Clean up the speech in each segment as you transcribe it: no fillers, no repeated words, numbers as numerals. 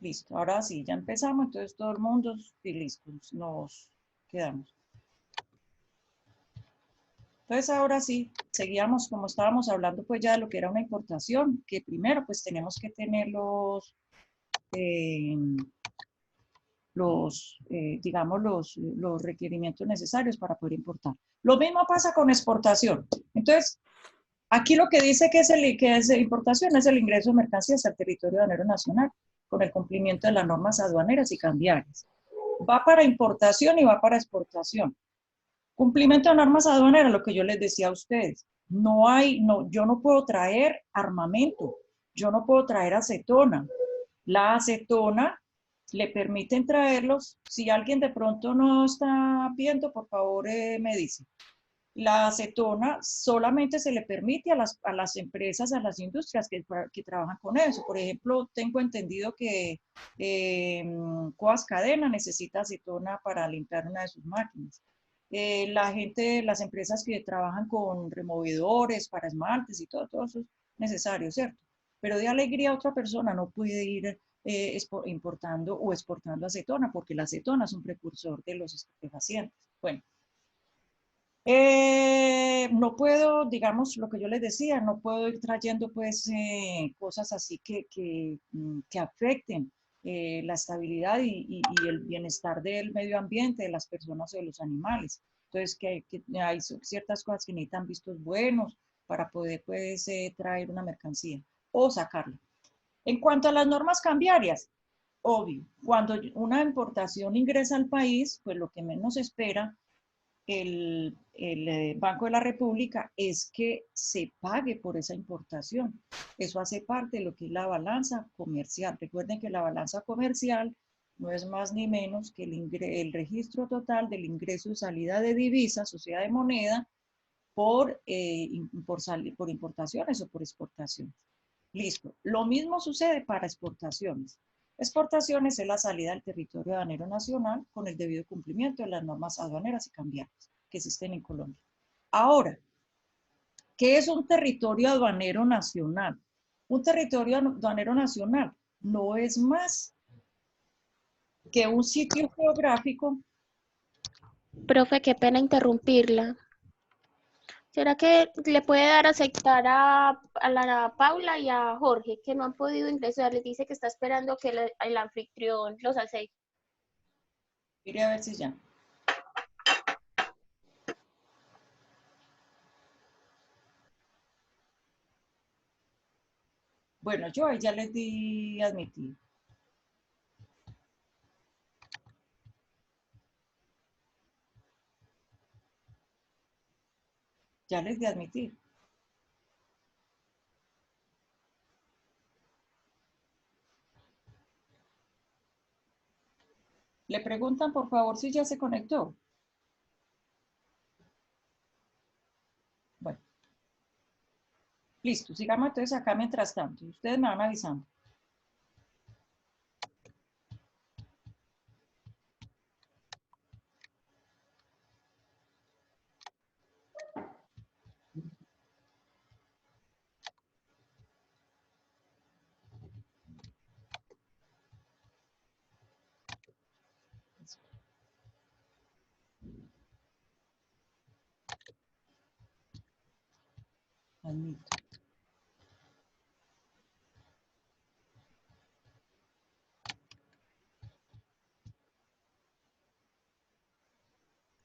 Listo, ahora sí, ya empezamos, entonces todo el mundo, y listo, nos quedamos. Entonces ahora sí, seguíamos como estábamos hablando pues ya de lo que era una importación, que primero pues tenemos que tener eh, digamos, los requerimientos necesarios para poder importar. Lo mismo pasa con exportación. Entonces, aquí lo que dice que es importación es el ingreso de mercancías al territorio aduanero nacional con el cumplimiento de las normas aduaneras y cambiarias. Va para importación y va para exportación. Cumplimiento de normas aduaneras, lo que yo les decía a ustedes. Yo no puedo traer armamento, yo no puedo traer acetona. La acetona le permiten traerlos. Si alguien de pronto no está viendo, por favor me dice. La acetona solamente se le permite a las empresas, a las industrias que trabajan con eso. Por ejemplo, tengo entendido que Coas Cadena necesita acetona para limpiar una de sus máquinas. La gente, las empresas que trabajan con removedores para esmaltes y todo eso es necesario, ¿cierto? Pero de alegría a otra persona no puede ir importando o exportando acetona porque la acetona es un precursor de los estupefacientes. Bueno, no puedo, digamos, lo que yo les decía, no puedo ir trayendo pues cosas así que afecten la estabilidad y el bienestar del medio ambiente, de las personas o de los animales. Entonces, que hay ciertas cosas que necesitan vistos buenos para poder pues traer una mercancía o sacarla. En cuanto a las normas cambiarias, obvio, cuando una importación ingresa al país, pues lo que menos espera el Banco de la República es que se pague por esa importación. Eso hace parte de lo que es la balanza comercial. Recuerden que la balanza comercial no es más ni menos que el registro total del ingreso y salida de divisas, o sea, de moneda, por importaciones o por exportaciones. Listo. Lo mismo sucede para exportaciones. Exportaciones es la salida del territorio aduanero nacional con el debido cumplimiento de las normas aduaneras y cambiarias que existen en Colombia. Ahora, ¿qué es un territorio aduanero nacional? Un territorio aduanero nacional no es más que un sitio geográfico. Profe, qué pena interrumpirla. ¿Será que le puede dar a aceptar a la Paula y a Jorge, que no han podido ingresar? Les dice que está esperando que el anfitrión los acepte. Mire a ver si ya. Bueno, yo ahí ya les di admitir. Ya les di admitir. Le preguntan por favor si ya se conectó. Bueno, listo, sigamos entonces acá mientras tanto. Ustedes me van avisando. Admito.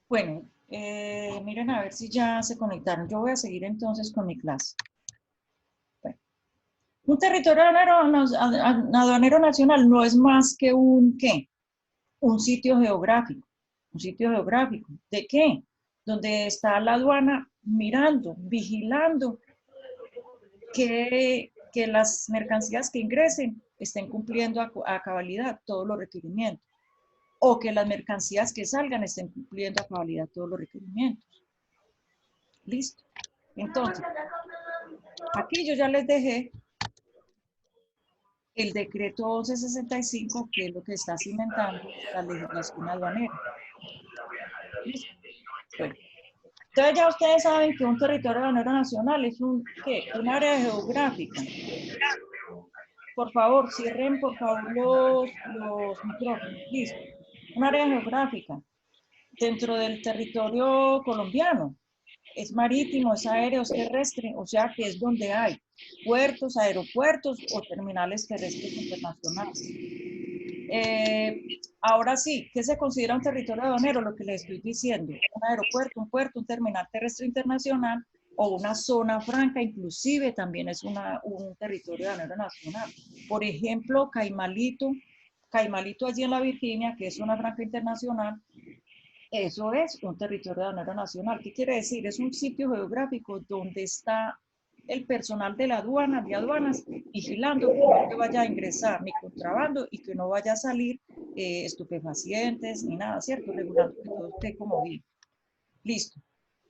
Bueno, miren a ver si ya se conectaron. Yo voy a seguir entonces con mi clase. Bueno, un territorio aduanero nacional no es más que un, ¿qué? Un sitio geográfico. Un sitio geográfico. ¿De qué? Donde está la aduana mirando, vigilando que las mercancías que ingresen estén cumpliendo a cabalidad todos los requerimientos o que las mercancías que salgan estén cumpliendo a cabalidad todos los requerimientos. Listo. Entonces, aquí yo ya les dejé el decreto 1165, que es lo que está cimentando la legislación aduanera. ¿Listo? Bueno, entonces ya ustedes saben que un territorio aduanero nacional es un, ¿qué? Un área geográfica por favor, cierren por favor los micrófonos. Listo. Un área geográfica dentro del territorio colombiano. Es marítimo, es aéreo, es terrestre, o sea que es donde hay puertos, aeropuertos o terminales terrestres internacionales. Ahora sí, ¿qué se considera un territorio aduanero? Lo que les estoy diciendo, un aeropuerto, un puerto, un terminal terrestre internacional o una zona franca, inclusive también es un territorio aduanero nacional. Por ejemplo, Caimalito allí en la Virginia, que es una franca internacional, eso es un territorio aduanero nacional. ¿Qué quiere decir? Es un sitio geográfico donde está el personal de la aduana, de aduanas, vigilando que no te vaya a ingresar ni contrabando y que no vaya a salir estupefacientes ni nada, ¿cierto? Regulando que todo esté como bien. Listo.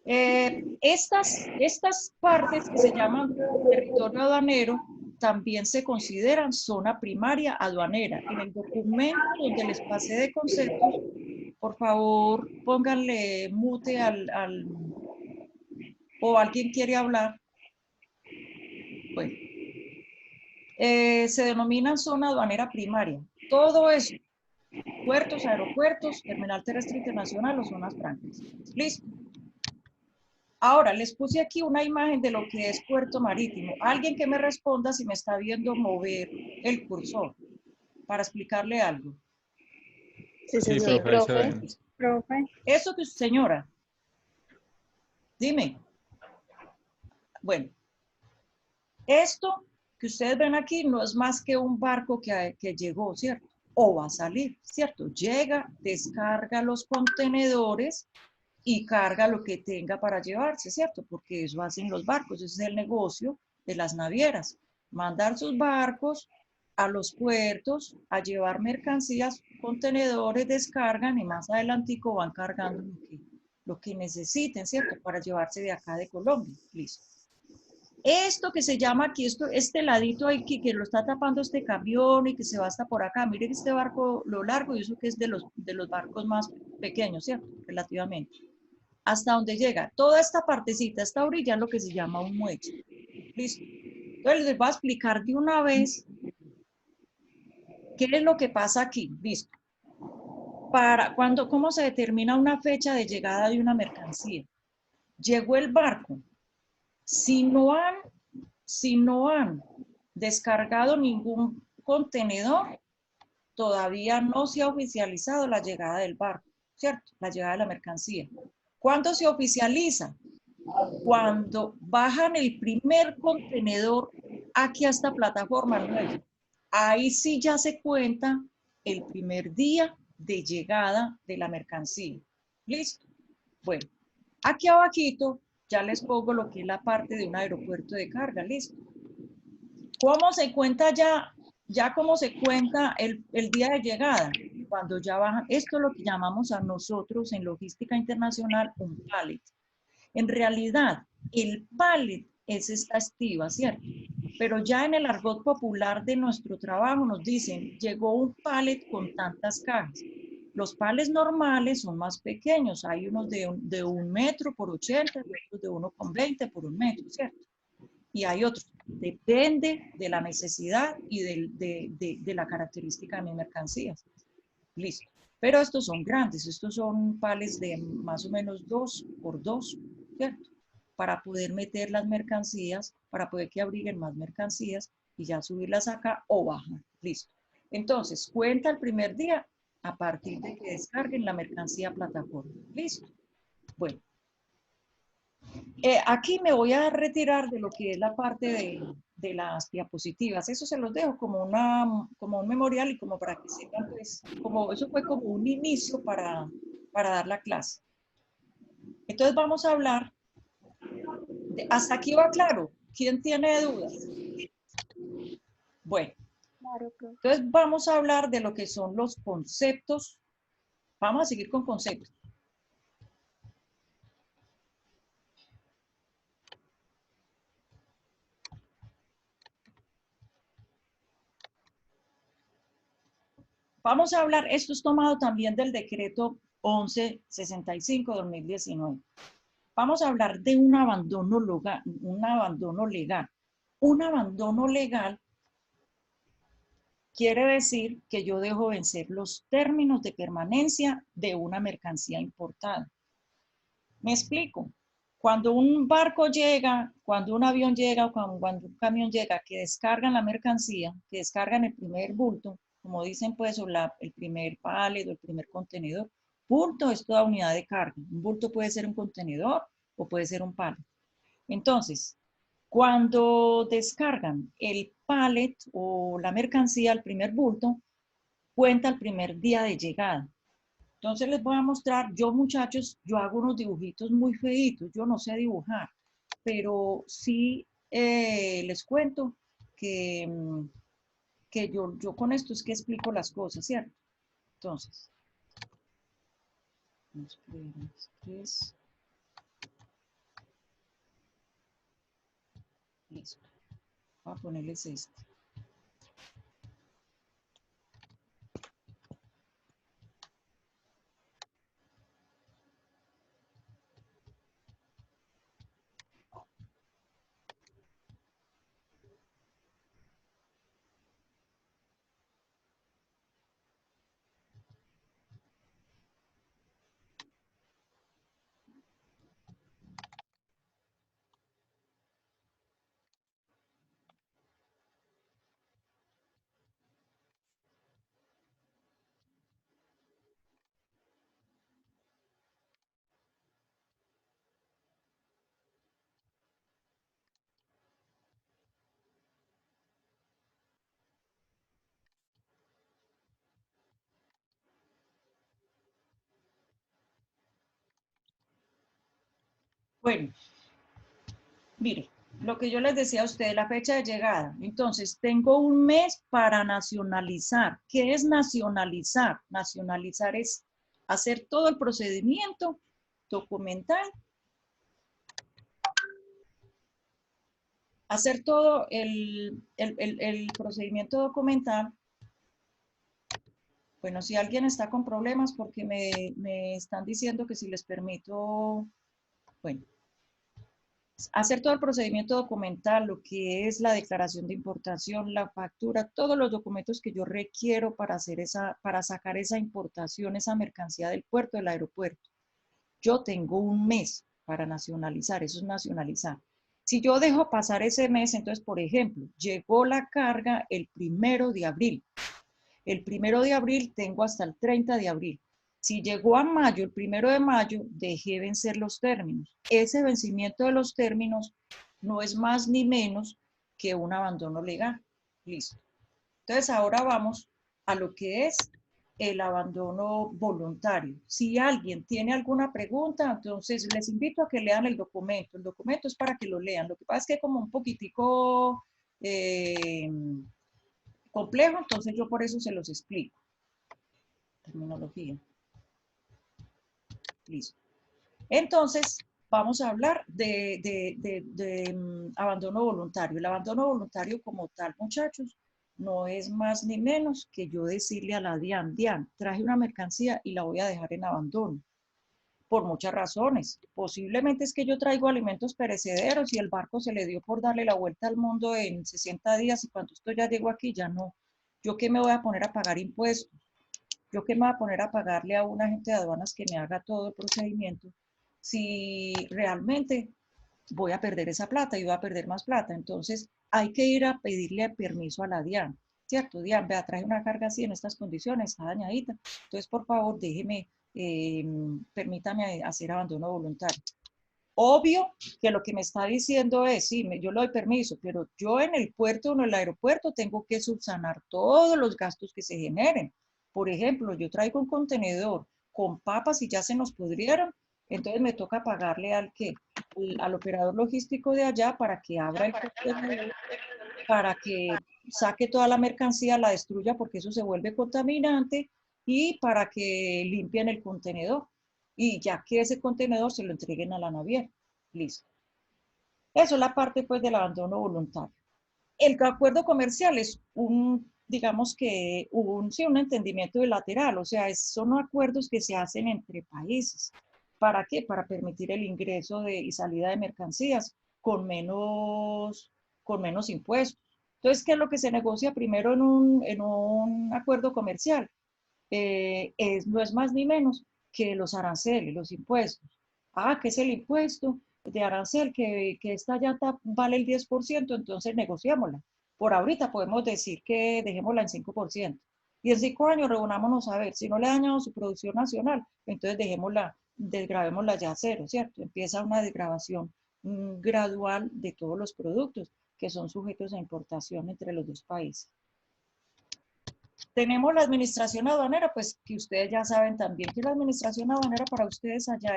Estas partes que se llaman territorio aduanero también se consideran zona primaria aduanera. En el documento donde les pasé de conceptos, por favor, pónganle mute o alguien quiere hablar. Bueno, se denominan zona aduanera primaria. Todo eso, puertos, aeropuertos, terminal terrestre internacional o zonas francas. Listo. Ahora, les puse aquí una imagen de lo que es puerto marítimo. Alguien que me responda si me está viendo mover el cursor para explicarle algo. Sí, Sí, señor. profe. Profe. Eso que señora, dime. Bueno, esto que ustedes ven aquí no es más que un barco que llegó, ¿cierto? O va a salir, ¿cierto? Llega, descarga los contenedores y carga lo que tenga para llevarse, ¿cierto? Porque eso hacen los barcos, ese es el negocio de las navieras. Mandar sus barcos a los puertos a llevar mercancías, contenedores, descargan y más adelantico van cargando lo que necesiten, ¿cierto? Para llevarse de acá de Colombia. Listo. Esto que se llama aquí, este ladito aquí que lo está tapando este camión y que se va hasta por acá, miren este barco, lo largo, y eso que es de los barcos más pequeños, ¿cierto? Relativamente. Hasta donde llega. Toda esta partecita, esta orilla es lo que se llama un muelle. Listo. Entonces les voy a explicar de una vez qué es lo que pasa aquí. Listo. ¿Cómo se determina una fecha de llegada de una mercancía? Llegó el barco. Si no han descargado ningún contenedor, todavía no se ha oficializado la llegada del barco, ¿cierto? La llegada de la mercancía. ¿Cuándo se oficializa? Cuando bajan el primer contenedor aquí a esta plataforma nueva. Ahí sí ya se cuenta el primer día de llegada de la mercancía. ¿Listo? Bueno, aquí abajito ya les pongo lo que es la parte de un aeropuerto de carga. ¿Listo? ¿Cómo se cuenta ya cómo se cuenta el día de llegada? Cuando ya bajan, esto es lo que llamamos a nosotros en logística internacional un pallet. En realidad, el pallet es esta estiva, ¿cierto? Pero ya en el argot popular de nuestro trabajo nos dicen, llegó un pallet con tantas cajas. Los pallets normales son más pequeños, hay unos de 1 metro por 80, otros de 1,20 por 1 metro, ¿cierto? Y hay otros, depende de la necesidad y de la característica de mis mercancías. Listo. Pero estos son grandes, estos son pallets de más o menos 2 por 2, ¿cierto? Para poder meter las mercancías, para poder que abriguen más mercancías y ya subirlas acá o bajar. Listo. Entonces, cuenta el primer día a partir de que descarguen la mercancía a plataforma. Listo. Bueno. Aquí me voy a retirar de lo que es la parte de las diapositivas. Eso se los dejo como un memorial y como para que sepan, pues, eso fue como un inicio para dar la clase. Entonces vamos a hablar, hasta aquí va claro. ¿Quién tiene dudas? Bueno, entonces vamos a hablar de lo que son los conceptos. Vamos a seguir con conceptos. Vamos a hablar, esto es tomado también del decreto 1165-2019. Vamos a hablar de un abandono legal. Un abandono legal quiere decir que yo dejo vencer los términos de permanencia de una mercancía importada. ¿Me explico? Cuando un barco llega, cuando un avión llega o cuando un camión llega que descargan la mercancía, que descargan el primer bulto, como dicen pues, o el primer pallet o el primer contenedor, bulto es toda unidad de carga. Un bulto puede ser un contenedor o puede ser un pallet. Entonces, cuando descargan el pallet o la mercancía, el primer bulto, cuenta el primer día de llegada. Entonces les voy a mostrar, yo muchachos, yo hago unos dibujitos muy feitos, yo no sé dibujar, pero sí les cuento que, que yo con esto es que explico las cosas, ¿cierto? Entonces, listo, voy a ponerles este. Bueno, mire, lo que yo les decía a ustedes, la fecha de llegada. Entonces, tengo un mes para nacionalizar. ¿Qué es nacionalizar? Nacionalizar es hacer todo el procedimiento documental, hacer todo el procedimiento documental. Bueno, si alguien está con problemas porque me están diciendo que si les permito, bueno, hacer todo el procedimiento documental, lo que es la declaración de importación, la factura, todos los documentos que yo requiero para hacer para sacar esa importación, esa mercancía del puerto, del aeropuerto. Yo tengo un mes para nacionalizar, eso es nacionalizar. Si yo dejo pasar ese mes, entonces, por ejemplo, llegó la carga el 1 de abril. El 1 de abril tengo hasta el 30 de abril. Si llegó a mayo, el 1 de mayo, dejé vencer los términos. Ese vencimiento de los términos no es más ni menos que un abandono legal. Listo. Entonces ahora vamos a lo que es el abandono voluntario. Si alguien tiene alguna pregunta, entonces les invito a que lean el documento. El documento es para que lo lean. Lo que pasa es que como un poquitico complejo, entonces yo por eso se los explico. Terminología. Listo. Entonces, vamos a hablar de abandono voluntario. El abandono voluntario como tal, muchachos, no es más ni menos que yo decirle a la DIAN, DIAN, traje una mercancía y la voy a dejar en abandono. Por muchas razones. Posiblemente es que yo traigo alimentos perecederos y el barco se le dio por darle la vuelta al mundo en 60 días y cuando esto ya llegó aquí, ya no. ¿Yo qué me voy a poner a pagar impuestos? ¿Yo qué me voy a poner a pagarle a un agente de aduanas que me haga todo el procedimiento si realmente voy a perder esa plata y voy a perder más plata? Entonces hay que ir a pedirle permiso a la DIAN, ¿cierto? DIAN, vea, traje una carga así en estas condiciones, está dañadita, entonces por favor déjeme, permítame hacer abandono voluntario. Obvio que lo que me está diciendo es, sí, yo le doy permiso, pero yo en el puerto o en el aeropuerto tengo que subsanar todos los gastos que se generen. Por ejemplo, yo traigo un contenedor con papas y ya se nos pudrieron, entonces me toca pagarle al operador logístico de allá para que abra el contenedor, para que saque toda la mercancía, la destruya porque eso se vuelve contaminante y para que limpien el contenedor y ya que ese contenedor se lo entreguen a la naviera. Listo. Eso es la parte pues del abandono voluntario. El acuerdo comercial es digamos que sí, un entendimiento bilateral, o sea, son acuerdos que se hacen entre países. ¿Para qué? Para permitir el ingreso y salida de mercancías con menos impuestos. Entonces, ¿qué es lo que se negocia primero en un acuerdo comercial? No es más ni menos que los aranceles, los impuestos. Ah, ¿qué es el impuesto de arancel? Que esta llanta vale el 10%, entonces negociémosla. Por ahorita podemos decir que dejémosla en 5%. Y en 5 años reunámonos a ver, si no le ha dañado su producción nacional, entonces dejémosla, desgravémosla ya a cero, ¿cierto? Empieza una desgravación gradual de todos los productos que son sujetos a importación entre los dos países. Tenemos la administración aduanera, pues que ustedes ya saben también que la administración aduanera para ustedes allá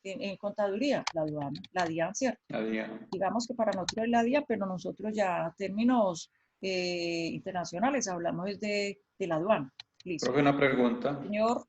en contaduría, la aduana, la DIAN, ¿cierto? La DIAN. Digamos que para nosotros es la DIAN, pero nosotros ya términos internacionales hablamos de la aduana. Listo. Profe, una pregunta. Señor.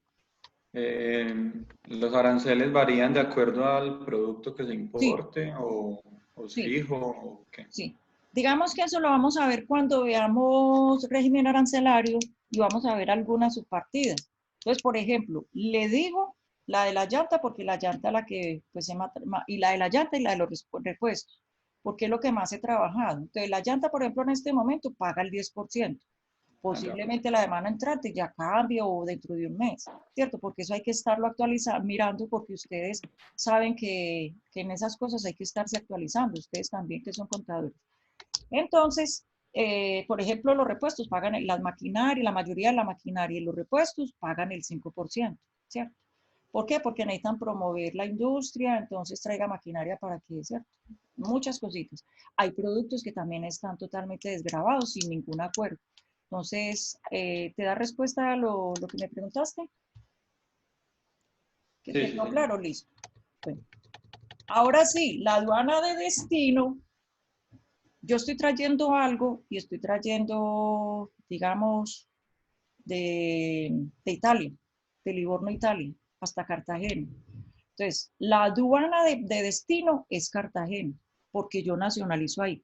¿Los aranceles varían de acuerdo al producto que se importe Sí. o es Sí. fijo o qué? Sí. Digamos que eso lo vamos a ver cuando veamos régimen arancelario y vamos a ver algunas subpartidas. Entonces, por ejemplo, le digo la de la llanta porque la llanta la que pues se mata, y la de la llanta y la de los repuestos, porque es lo que más he trabajado. Entonces, la llanta, por ejemplo, en este momento paga el 10%. Posiblemente la demanda entrante ya cambie o dentro de un mes, ¿cierto? Porque eso hay que estarlo actualizando, mirando, porque ustedes saben que en esas cosas hay que estarse actualizando, ustedes también que son contadores. Entonces, por ejemplo, los repuestos pagan las maquinarias, la mayoría de la maquinaria y los repuestos pagan el 5%, ¿cierto? ¿Por qué? Porque necesitan promover la industria, entonces traiga maquinaria para que, ¿cierto? Muchas cositas. Hay productos que también están totalmente desgravados sin ningún acuerdo. Entonces, ¿te da respuesta a lo que me preguntaste? ¿Que Sí, quedó sí. claro? Listo. Bueno. Ahora sí, la aduana de destino. Yo estoy trayendo algo y estoy trayendo, digamos, de Italia, de Livorno, Italia, hasta Cartagena. Entonces, la aduana de destino es Cartagena, porque yo nacionalizo ahí.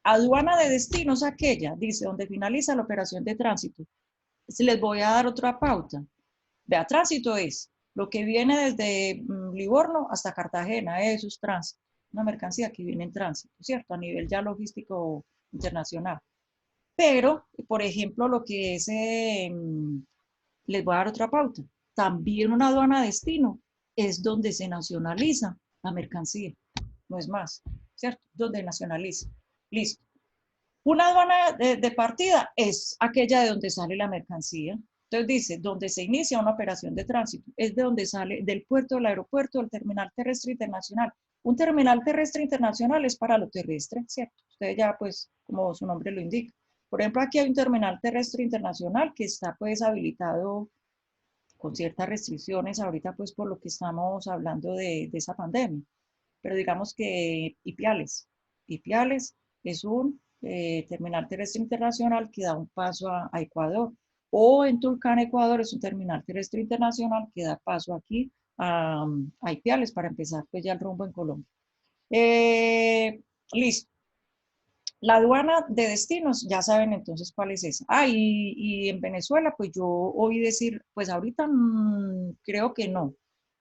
Aduana de destino es aquella, dice, donde finaliza la operación de tránsito. Les voy a dar otra pauta. Vea, tránsito es lo que viene desde Livorno hasta Cartagena, eso es tránsito. Una mercancía que viene en tránsito, ¿cierto? A nivel ya logístico internacional. Pero, por ejemplo, lo que es, les voy a dar otra pauta, también una aduana destino es donde se nacionaliza la mercancía, no es más, ¿cierto? Donde nacionaliza. Listo. Una aduana de partida es aquella de donde sale la mercancía. Entonces dice, donde se inicia una operación de tránsito, es de donde sale del puerto, del aeropuerto, del terminal terrestre internacional. Un terminal terrestre internacional es para lo terrestre, ¿cierto? Ustedes ya, pues, como su nombre lo indica. Por ejemplo, aquí hay un terminal terrestre internacional que está, pues, habilitado con ciertas restricciones ahorita, pues, por lo que estamos hablando de esa pandemia. Pero digamos que Ipiales es un terminal terrestre internacional que da un paso a Ecuador. O en Tulcán, Ecuador, es un terminal terrestre internacional que da paso aquí a Ipiales para empezar pues ya el rumbo en Colombia. Listo. La aduana de destinos, ya saben entonces cuál es esa. Ah, y en Venezuela, pues yo oí decir, pues ahorita creo que no,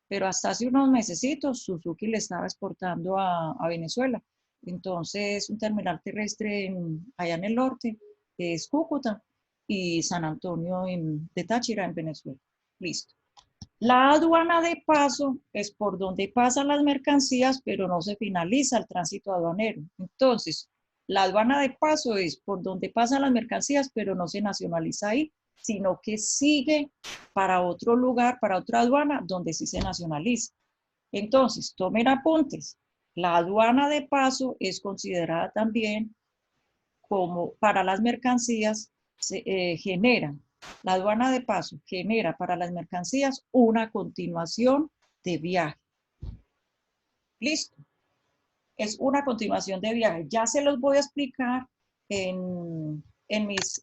pero hasta hace unos mesecitos Suzuki le estaba exportando a Venezuela. Entonces, un terminal terrestre allá en el norte es Cúcuta y San Antonio de Táchira en Venezuela. Listo. La aduana de paso es por donde pasan las mercancías, pero no se finaliza el tránsito aduanero. Entonces, la aduana de paso es por donde pasan las mercancías, pero no se nacionaliza ahí, sino que sigue para otro lugar, para otra aduana, donde sí se nacionaliza. Entonces, tomen apuntes. La aduana de paso es considerada también como para las mercancías, la aduana de paso genera para las mercancías una continuación de viaje. Listo. Es una continuación de viaje. Ya se los voy a explicar en mis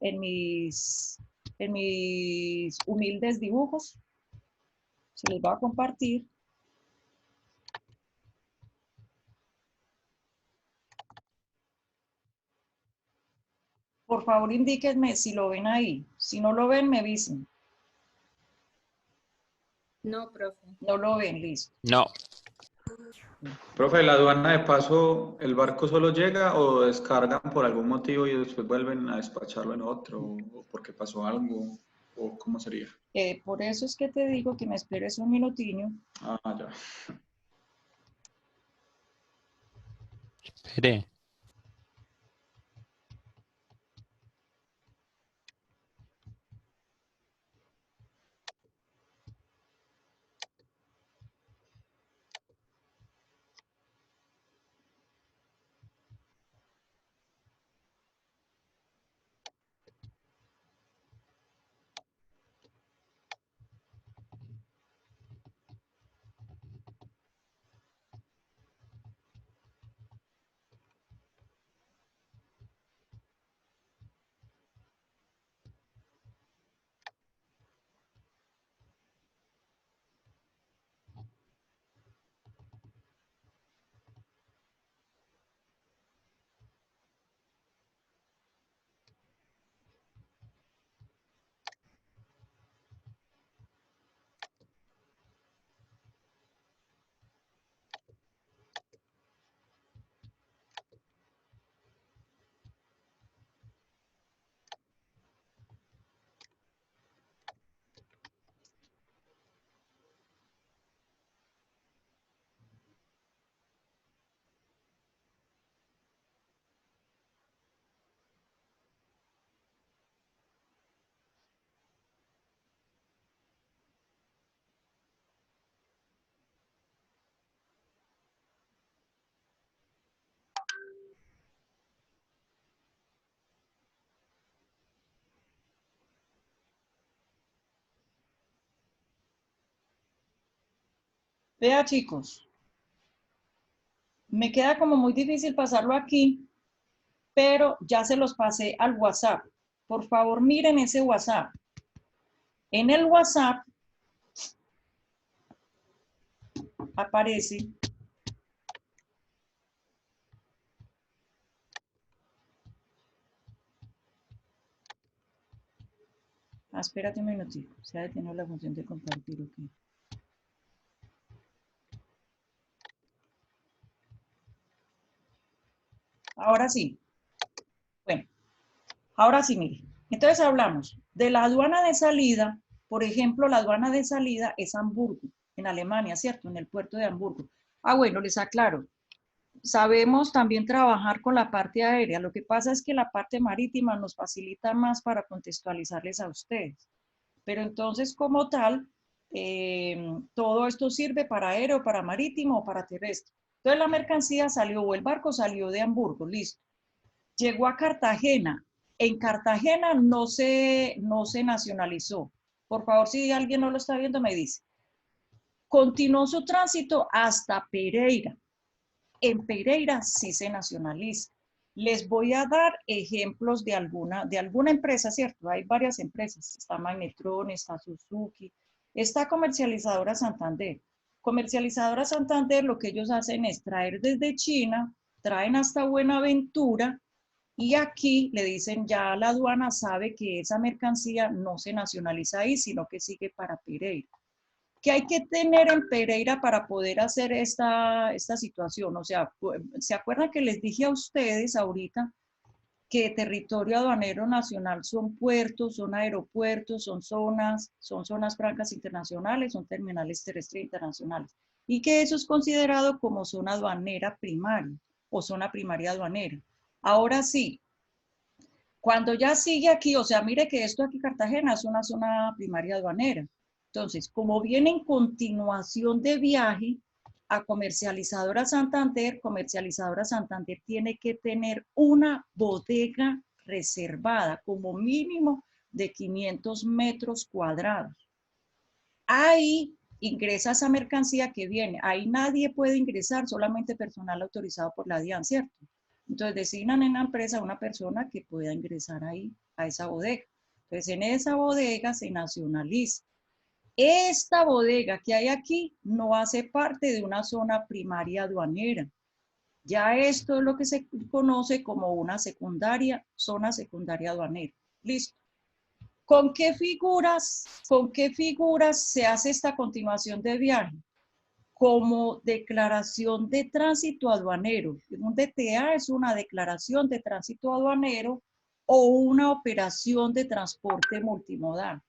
humildes dibujos. Se los voy a compartir. Por favor, indíquenme si lo ven ahí. Si no lo ven, me avisen. No, profe. No lo ven, listo. No. Profe, ¿la aduana de paso, el barco solo llega o descargan por algún motivo y después vuelven a despacharlo en otro? ¿O porque pasó algo? ¿O cómo sería? Por eso es que te digo que me esperes un minutiño. Ah, ya. Espere. Vea, chicos, me queda como muy difícil pasarlo aquí, pero ya se los pasé al WhatsApp. Por favor, miren ese WhatsApp. En el WhatsApp aparece espérate un minutito, se ha detenido la función de compartir, ok. Ahora sí, bueno, ahora sí, mire. Entonces hablamos de la aduana de salida, por ejemplo, la aduana de salida es Hamburgo, en Alemania, ¿cierto? En el puerto de Hamburgo. Ah, bueno, les aclaro. Sabemos también trabajar con la parte aérea. Lo que pasa es que la parte marítima nos facilita más para contextualizarles a ustedes. Pero entonces, como tal, todo esto sirve para aéreo, para marítimo o para terrestre. Entonces, la mercancía salió, o el barco salió de Hamburgo, listo. Llegó a Cartagena. En Cartagena no se nacionalizó. Por favor, si alguien no lo está viendo, me dice. Continuó su tránsito hasta Pereira. En Pereira sí se nacionaliza. Les voy a dar ejemplos de alguna empresa, ¿cierto? Hay varias empresas. Está Magnetron, está Suzuki, está Comercializadora Santander. Comercializadora Santander lo que ellos hacen es traer desde China, traen hasta Buenaventura y aquí le dicen ya la aduana sabe que esa mercancía no se nacionaliza ahí, sino que sigue para Pereira. ¿Qué hay que tener en Pereira para poder hacer esta situación? O sea, ¿se acuerdan que les dije a ustedes ahorita que territorio aduanero nacional son puertos, son aeropuertos, son zonas francas internacionales, son terminales terrestres internacionales? Y que eso es considerado como zona aduanera primaria o zona primaria aduanera. Ahora sí, cuando ya sigue aquí, o sea, mire que esto aquí Cartagena es una zona primaria aduanera. Entonces, como viene en continuación de viaje a Comercializadora Santander tiene que tener una bodega reservada, como mínimo de 500 metros cuadrados. Ahí ingresa esa mercancía que viene. Ahí nadie puede ingresar, solamente personal autorizado por la DIAN, ¿cierto? Entonces designan en la empresa una persona que pueda ingresar ahí a esa bodega. Entonces en esa bodega se nacionaliza. Esta bodega que hay aquí no hace parte de una zona primaria aduanera. Ya esto es lo que se conoce como una zona secundaria aduanera. Listo. ¿Con qué figuras se hace esta continuación de viaje? como declaración de tránsito aduanero. Un DTA es una declaración de tránsito aduanero o una operación de transporte multimodal.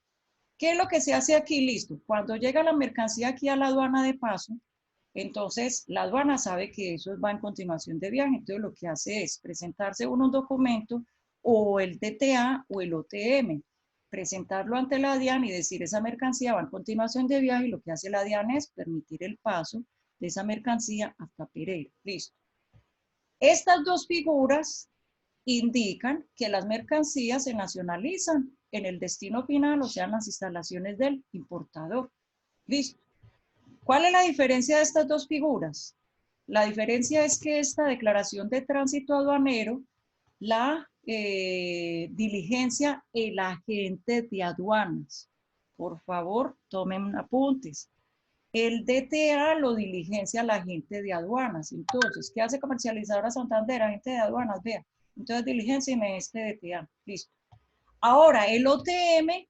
¿Qué es lo que se hace aquí? Listo. Cuando llega la mercancía aquí a la aduana de paso, entonces la aduana sabe que eso va en continuación de viaje, entonces lo que hace es presentarse un documento o el DTA o el OTM, presentarlo ante la DIAN y decir esa mercancía va en continuación de viaje, y lo que hace la DIAN es permitir el paso de esa mercancía hasta Pereira. Listo. Estas dos figuras indican que las mercancías se nacionalizan en el destino final, o sea, en las instalaciones del importador. Listo. ¿Cuál es la diferencia de estas dos figuras? La diferencia es que esta declaración de tránsito aduanero la diligencia el agente de aduanas. Por favor, tomen apuntes. El DTA lo diligencia el agente de aduanas. Entonces, ¿qué hace Comercializadora Santander? Agente de aduanas, vea. Entonces, diligenciame este DTA. Listo. Ahora, el OTM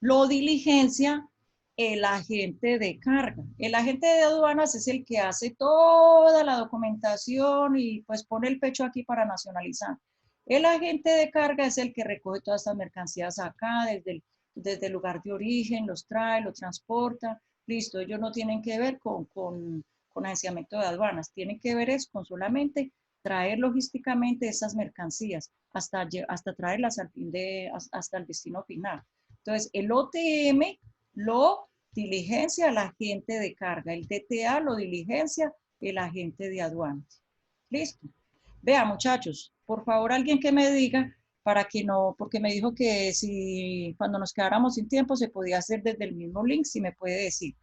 lo diligencia el agente de carga. El agente de aduanas es el que hace toda la documentación y pues pone el pecho aquí para nacionalizar. El agente de carga es el que recoge todas estas mercancías acá, desde el lugar de origen, los trae, los transporta. Listo, ellos no tienen que ver con agenciamiento de aduanas, tienen que ver es con solamente traer logísticamente esas mercancías hasta traerlas hasta el destino final. Entonces, el OTM lo diligencia el agente de carga, el DTA lo diligencia el agente de aduanas. Listo. Vea, muchachos, por favor, alguien que me diga, para que no, porque me dijo que si cuando nos quedáramos sin tiempo se podía hacer desde el mismo link, si me puede decir.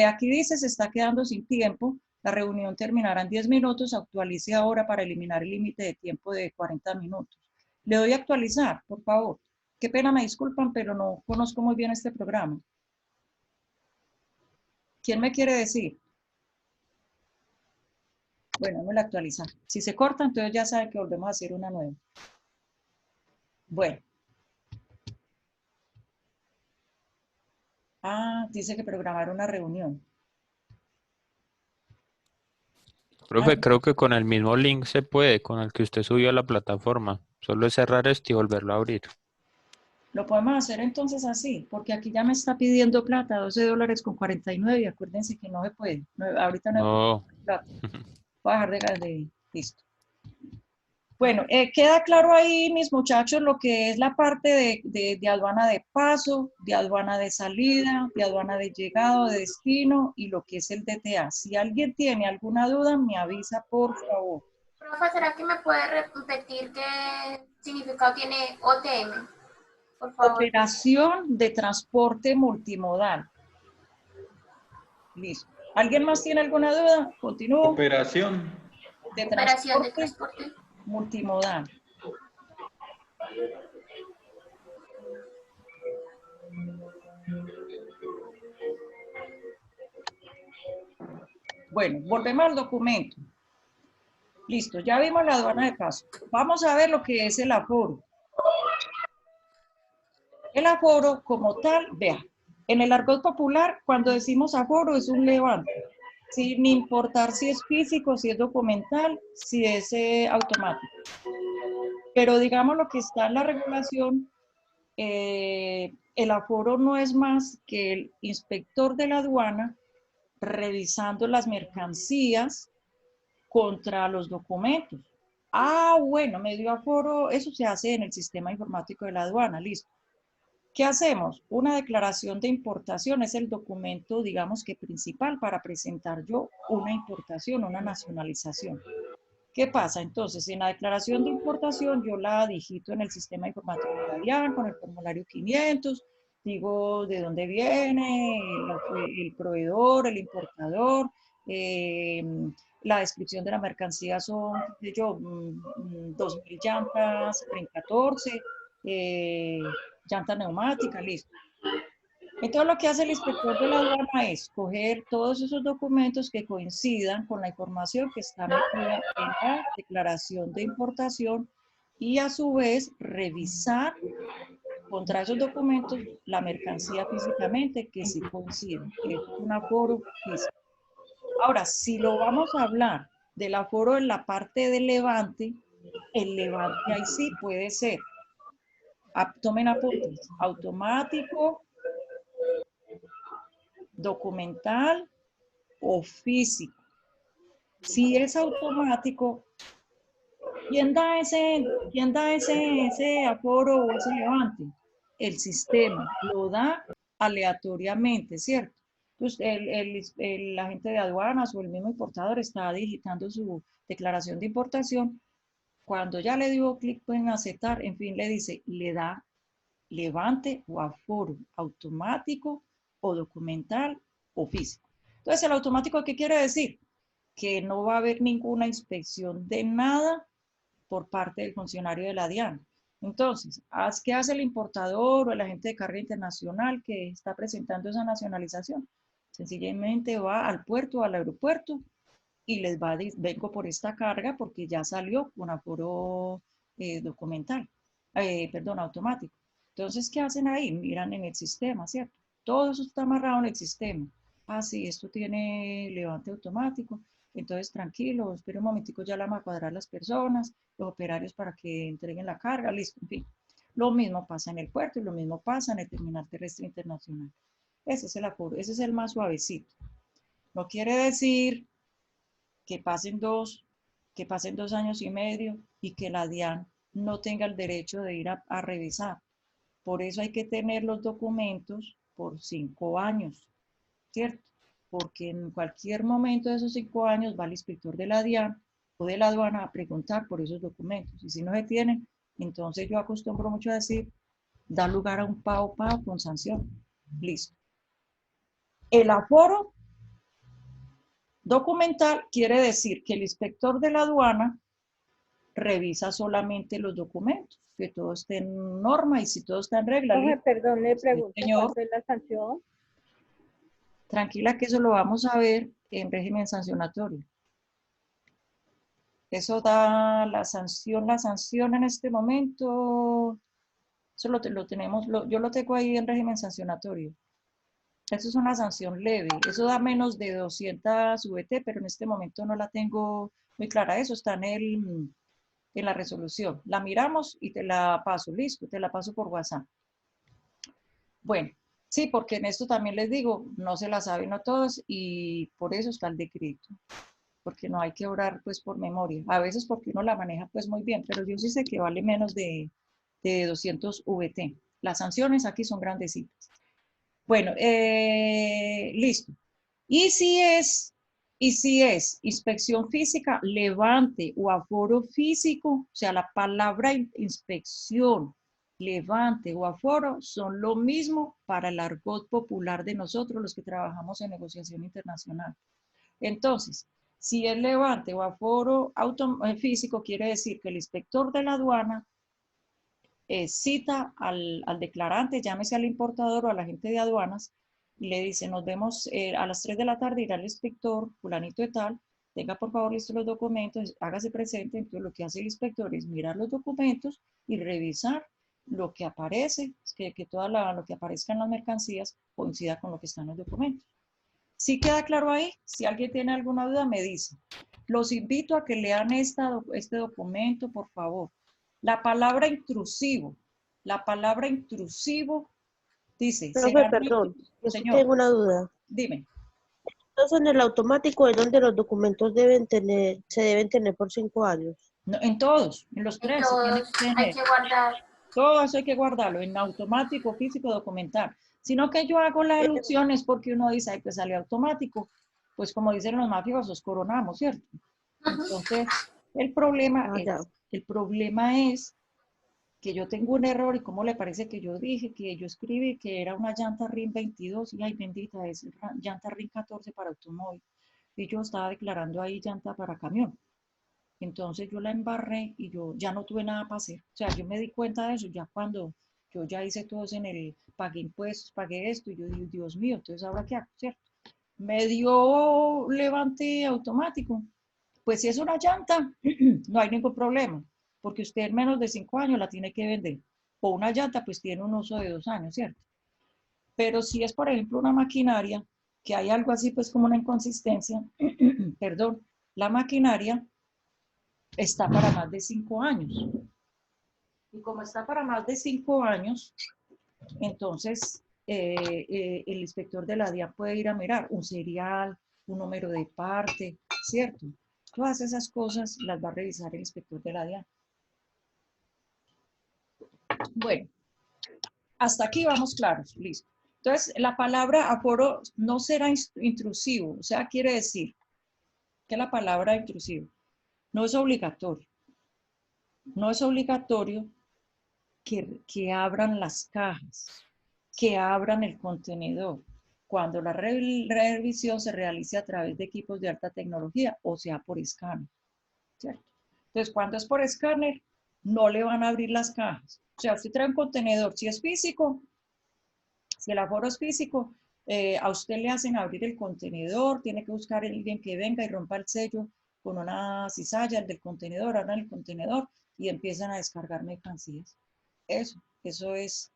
Aquí dice, se está quedando sin tiempo, la reunión terminará en 10 minutos, actualice ahora para eliminar el límite de tiempo de 40 minutos. Le doy a actualizar, por favor. Qué pena, me disculpan, pero no conozco muy bien este programa. ¿Quién me quiere decir? Bueno, no la actualiza. Si se corta, entonces ya saben que volvemos a hacer una nueva. Bueno. Ah, dice que programar una reunión. Profe, creo que con el mismo link se puede, con el que usted subió a la plataforma. Solo es cerrar esto y volverlo a abrir. Lo podemos hacer entonces así, porque aquí ya me está pidiendo plata, $12.49, y acuérdense que no se puede. No, ahorita no hay plata. Voy a dejar de listo. Bueno, queda claro ahí, mis muchachos, lo que es la parte de aduana de paso, de aduana de salida, de aduana de llegado, de destino, y lo que es el DTA. Si alguien tiene alguna duda, me avisa, por favor. Profe, ¿será que me puede repetir qué significado tiene OTM? Por favor. Operación de transporte multimodal. Listo. ¿Alguien más tiene alguna duda? Continúo. Operación de transporte multimodal. Bueno, volvemos al documento. Listo, ya vimos la aduana de paso. Vamos a ver lo que es el aforo. El aforo como tal, vea, en el argot popular, cuando decimos aforo es un levante, sin importar si es físico, si es documental, si es automático. Pero digamos lo que está en la regulación, el aforo no es más que el inspector de la aduana revisando las mercancías contra los documentos. Ah, bueno, me dio aforo, eso se hace en el sistema informático de la aduana, listo. ¿Qué hacemos? Una declaración de importación es el documento, digamos que principal para presentar yo una importación, una nacionalización. ¿Qué pasa? Entonces, en la declaración de importación yo la digito en el sistema informático de la DIAN con el formulario 500, digo de dónde viene, el proveedor, el importador, la descripción de la mercancía son, de yo, 2.000 llantas, 14, llanta neumática, listo. Entonces lo que hace el inspector de la aduana es coger todos esos documentos que coincidan con la información que está metida en la declaración de importación y a su vez revisar contra esos documentos la mercancía físicamente que sí coincide, que es un aforo físico. Ahora, si lo vamos a hablar del aforo en la parte de levante, el levante ahí sí puede ser, tomen apuntes, automático, documental o físico. Si es automático, ¿quién da ese aforo o ese levante? El sistema lo da aleatoriamente, ¿cierto? Entonces, el agente de aduanas o el mismo importador está digitando su declaración de importación. Cuando ya le dio clic en aceptar, en fin, le dice, le da levante o aforo automático o documental o físico. Entonces, el automático, ¿qué quiere decir? Que no va a haber ninguna inspección de nada por parte del funcionario de la DIAN. Entonces, ¿qué hace el importador o el agente de carga internacional que está presentando esa nacionalización? Sencillamente va al puerto o al aeropuerto y les va a decir, vengo por esta carga porque ya salió con aforo documental, perdón, automático. Entonces, ¿qué hacen ahí? Miran en el sistema, ¿cierto? Todo eso está amarrado en el sistema. Ah, sí, esto tiene levante automático. Entonces, tranquilo, espera un momentico, ya la vamos a cuadrar las personas, los operarios para que entreguen la carga, listo, en fin. Lo mismo pasa en el puerto y lo mismo pasa en el terminal terrestre internacional. Ese es el aforo, ese es el más suavecito. No quiere decir que pasen 2 años y medio y que la DIAN no tenga el derecho de ir a revisar. Por eso hay que tener los documentos por 5 años, ¿cierto? Porque en cualquier momento de esos 5 años va el inspector de la DIAN o de la aduana a preguntar por esos documentos. Y si no se tienen, entonces yo acostumbro mucho a decir, da lugar a un pago con sanción. Listo. El aforo documental quiere decir que el inspector de la aduana revisa solamente los documentos, que todo esté en norma y si todo está en regla. Profe, perdón, le Sí, pregunto, señor. ¿cuánto es la sanción? Tranquila que eso lo vamos a ver en régimen sancionatorio. Eso da la sanción en este momento, eso lo tenemos, yo lo tengo ahí en régimen sancionatorio. Eso es una sanción leve, eso da menos de 200 VT, pero en este momento no la tengo muy clara. Eso está en la resolución. La miramos y te la paso, listo, te la paso por WhatsApp. Bueno, sí, porque en esto también les digo, no se la saben a todos y por eso está el decreto, porque no hay que orar pues por memoria. A veces porque uno la maneja pues muy bien, pero yo sí sé que vale menos de 200 VT. Las sanciones aquí son grandecitas. Bueno, listo. Y si es inspección física, levante o aforo físico, o sea, la palabra inspección, levante o aforo son lo mismo para el argot popular de nosotros, los que trabajamos en negociación internacional. Entonces, si es levante o aforo físico, quiere decir que el inspector de la aduana cita al declarante, llámese al importador o al agente de aduanas, y le dice, nos vemos a las 3 de la tarde, irá el inspector, fulanito de tal, tenga por favor listos los documentos, hágase presente. Entonces lo que hace el inspector es mirar los documentos y revisar lo que aparece, que todo lo que aparezca en las mercancías coincida con lo que está en los documentos. ¿Sí queda claro ahí? Si alguien tiene alguna duda, me dice. Los invito a que lean este documento, por favor. La palabra intrusivo dice, Profe, perdón, yo sí señor, tengo una duda. dime. Entonces, en el automático es donde los documentos se deben tener por 5 años. No, en todos, en los tres se tiene que tener. Hay que guardar. Todo eso hay que guardarlo en automático, físico, documental. Sino que yo hago la alusión es porque uno dice, ay, pues salió automático. Pues como dicen los mafiosos, coronamos, ¿cierto? Entonces, el problema es que yo tengo un error y cómo le parece que yo dije, que yo escribí que era una llanta RIN 22 y ay bendita, es llanta RIN 14 para automóvil. Y yo estaba declarando ahí llanta para camión. Entonces yo la embarré y yo ya no tuve nada para hacer. O sea, yo me di cuenta de eso ya cuando yo ya hice todo eso pagué impuestos, pagué esto y yo digo, Dios mío, entonces ahora qué hago, ¿cierto? Me dio levante automático. Pues si es una llanta, no hay ningún problema, porque usted en menos de 5 años la tiene que vender. O una llanta, pues tiene un uso de 2 años, ¿cierto? Pero si es, por ejemplo, una maquinaria, que hay algo así pues como una inconsistencia, perdón, la maquinaria está para más de 5 años. Y como está para más de 5 años, entonces el inspector de la DIAN puede ir a mirar un serial, un número de parte, ¿cierto? Todas esas cosas las va a revisar el inspector de la DIAN. Bueno, hasta aquí vamos claros, listo. Entonces, la palabra aforo no será intrusivo, o sea, quiere decir que la palabra intrusivo no es obligatorio. No es obligatorio que abran las cajas, que abran el contenedor, cuando la revisión se realice a través de equipos de alta tecnología o sea por escáner, ¿cierto? Entonces, cuando es por escáner, no le van a abrir las cajas. O sea, usted trae un contenedor, si es físico, si el aforo es físico, a usted le hacen abrir el contenedor, tiene que buscar a alguien que venga y rompa el sello con una cizalla del contenedor, abran el contenedor y empiezan a descargar mercancías. Eso es,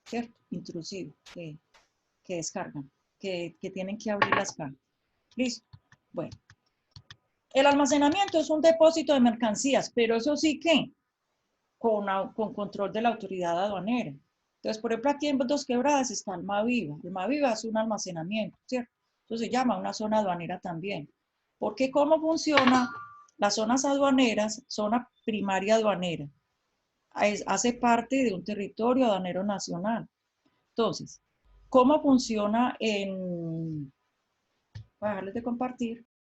¿cierto? Intrusivo, que descargan, que tienen que abrir las cajas. Listo. Bueno. El almacenamiento es un depósito de mercancías, pero eso sí que con control de la autoridad aduanera. Entonces, por ejemplo, aquí en Dos Quebradas está el Maviva. El Maviva es un almacenamiento, ¿cierto? Entonces se llama una zona aduanera también. Porque ¿cómo funciona las zonas aduaneras? Zona primaria aduanera. Hace parte de un territorio aduanero nacional. Entonces, ¿cómo funciona en... Voy a dejarles de compartir.